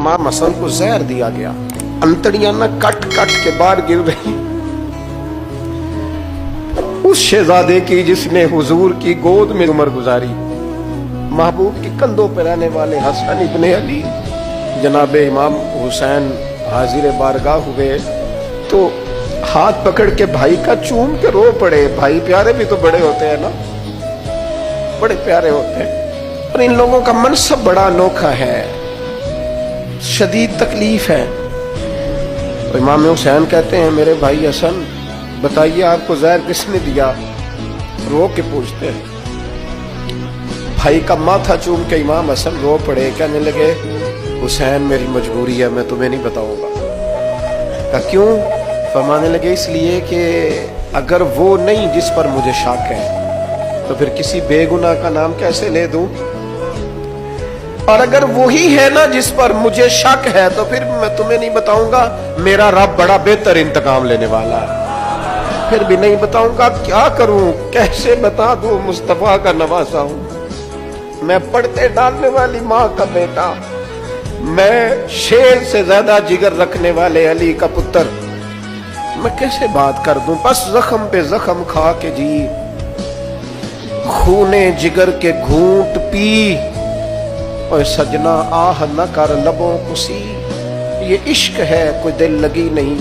इमाम हसन को जहर दिया गया, अंतड़ियां ना कट कट के बाहर गिर रही। उस शहजादे की जिसने हुजूर की गोद में उम्र गुजारी, महबूब के कंधों पर रहने वाले हसन इब्ने अली जनाब इमाम हुसैन हाजिर बारगाह हुए तो हाथ पकड़ के भाई का चूम के रो पड़े। भाई प्यारे भी तो बड़े होते हैं ना, बड़े प्यारे होते हैं। और इन लोगों का मनसब बड़ा अनोखा है, शदीद तकलीफ है। तो इमाम हुसैन कहते हैं मेरे भाई हसन बताइए आपको जहर किसने दिया? रो के पूछते हैं। भाई का माथा चूम के इमाम हसन रो पड़े, कहने लगे हुसैन मेरी मजबूरी है, मैं तुम्हें नहीं बताऊंगा। कहा क्यों? फरमाने लगे इसलिए कि अगर वो नहीं जिस पर मुझे शक है तो फिर किसी बेगुनाह का नाम कैसे ले दूं, और अगर वही है ना जिस पर मुझे शक है तो फिर मैं तुम्हें नहीं बताऊंगा। मेरा रब बड़ा बेहतर इंतकाम लेने वाला है, फिर भी नहीं बताऊंगा। क्या करूं, कैसे बता दूं? मुस्तफा का नवासा हूं मैं, पढ़ते डालने वाली माँ का बेटा, मैं शेर से ज्यादा जिगर रखने वाले अली का पुत्र, मैं कैसे बात कर दूं? बस जख्म पे जख्म खा के जी, खूने जिगर के घूंट पी, और सजना आह न कर लबों को सी। ये इश्क है कोई दिल लगी नहीं।